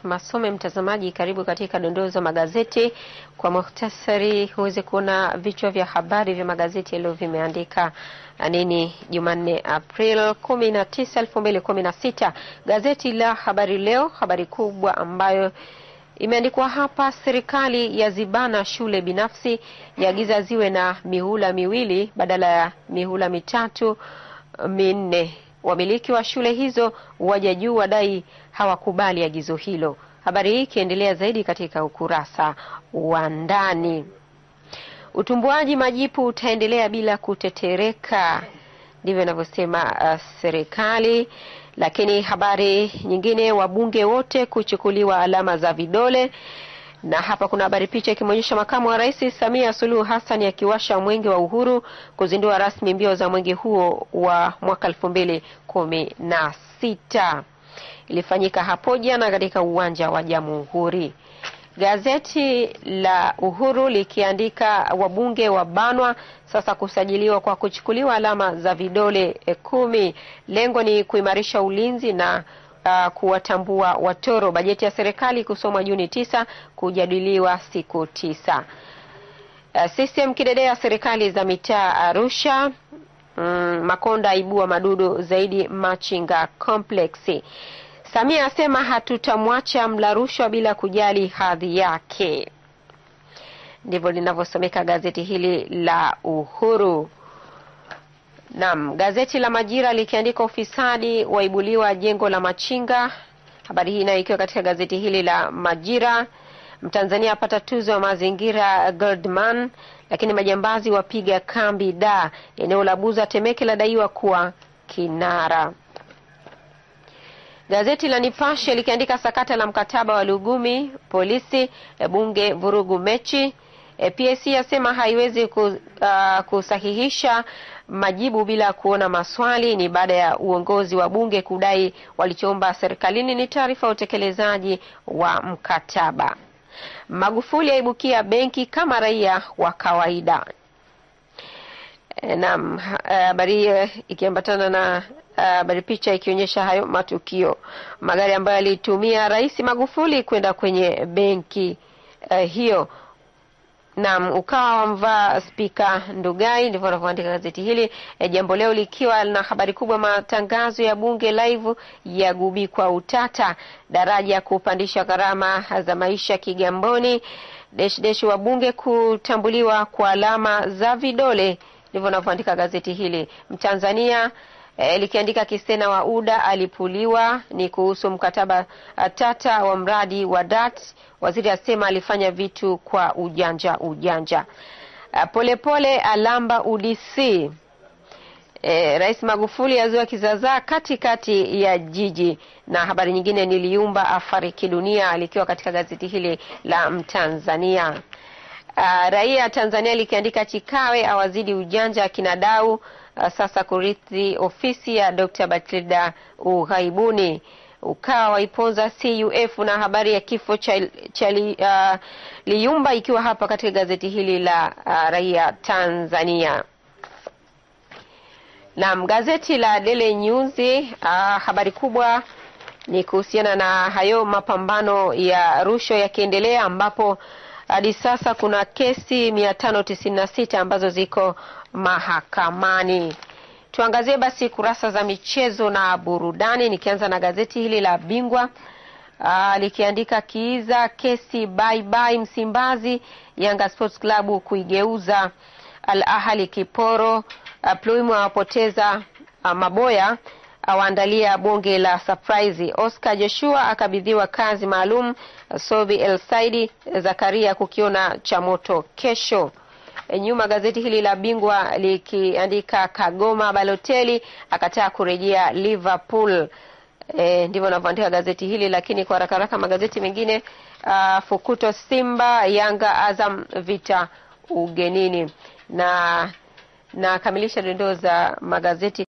Masome. Mtazamaji, karibu katika dondoo za magazeti. Kwa muhtasari uweze kuona vichwa vya habari vya magazeti leo vimeandika nini Jumanne April 19, 2016. Gazeti la Habari Leo, habari kubwa ambayo imeandikwa hapa: serikali ya zibana shule binafsi, yaagiza ziwe na mihula miwili badala ya mihula mitatu minne. Wamiliki wa shule hizo waja juu wadai hawakubali agizo hilo. Habari hii ikiendelea zaidi katika ukurasa wa ndani. Utumbuaji majipu utaendelea bila kutetereka, ndivyo inavyosema serikali. Lakini habari nyingine, wabunge wote kuchukuliwa alama za vidole. Na hapa kuna habari picha ikimonyesha makamu wa rais Samia Suluhu Hassan akiwasha mwenge wa uhuru kuzindua rasmi mbio za mwenge huo wa mwaka 2016. Ilifanyika hapo jana katika uwanja wa Jamhuri. Gazeti la Uhuru likiandika wabunge wabanwa sasa kusajiliwa kwa kuchukuliwa alama za vidole 10. Lengo ni kuimarisha ulinzi na kuwatambua watoro. Bajeti ya serikali kusomwa Juni 9, kujadiliwa siku 9. CCM kidedea serikali za mitaa Arusha. Makonda ibua madudu zaidi Machinga Complex. Samia asema hatutamwacha mla rushwa bila kujali hadhi yake. Ndivyo linavyosomeka gazeti hili la Uhuru. Naam, gazeti la Majira likiandika ufisadi waibuliwa jengo la Machinga. Habari hii inayo ikiwa katika gazeti hili la Majira. Mtanzania apata tuzo ya mazingira Goldman, lakini majambazi wapiga kambi da. Eneo la Buza Temeke ladaiwa kuwa kinara. Gazeti la Nipashe likiandika sakata la mkataba wa Lugumi, polisi bunge vurugu mechi. PSC yasema haiwezi kusahihisha majibu bila kuona maswali. Ni baada ya uongozi wa bunge kudai walichoomba serikalini ni taarifa ya utekelezaji wa mkataba. Magufuli aibukia benki kama raia wa kawaida. Naam, habari ikiambatana na habari picha ikionyesha hayo matukio. Magari ambayo alitumia Rais Magufuli kwenda kwenye benki hiyo. Naam, ukawa mvaa spika Ndugai, ndivyo anavyoandika gazeti hili. Jambo Leo likiwa na habari kubwa, matangazo ya bunge live ya gubikwa utata. Daraja kupandisha gharama za maisha Kigamboni. Deshi wa bunge kutambuliwa kwa alama za vidole, ndivyo anavyoandika gazeti hili. Mtanzania likiandika Kisena wa UDA alipuliwa, ni kuhusu mkataba tata wa mradi wa DART. Waziri asema alifanya vitu kwa ujanja. Polepole alamba UDC. Rais Magufuli azua kizaazaa katikati ya jiji. Na habari nyingine ni Liumba afariki dunia, likiwa katika gazeti hili la Mtanzania. Raia Tanzania likiandika Chikawe awazidi ujanja kinadau, sasa kurithi ofisi ya Dr. Batilda ughaibuni. Ukawa waiponza CUF, na habari ya kifo cha Liumba ikiwa hapa katika gazeti hili la Raia Tanzania. Na gazeti la Daily News, habari kubwa ni kuhusiana na hayo mapambano ya rushwa yakiendelea, ambapo hadi sasa kuna kesi 596 ambazo ziko mahakamani. Tuangazie basi kurasa za michezo na burudani, nikianza na gazeti hili la Bingwa likiandika Kiiza kesi bye bye Msimbazi, Yanga Sports Club kuigeuza Al Ahly kiporo. Pluimu awapoteza Maboya, awaandalia bonge la surprise. Oscar Joshua akabidhiwa kazi maalum. Sobi El Saidi Zakaria kukiona cha moto kesho. Nyuma gazeti hili la Bingwa likiandika Kagoma Balotelli akataa kurejea Liverpool. Ndivyo anavyoandika gazeti hili, lakini kwa haraka magazeti mengine, Fukuto Simba Yanga Azam vita ugenini. Na kamilisha dondoo za magazeti.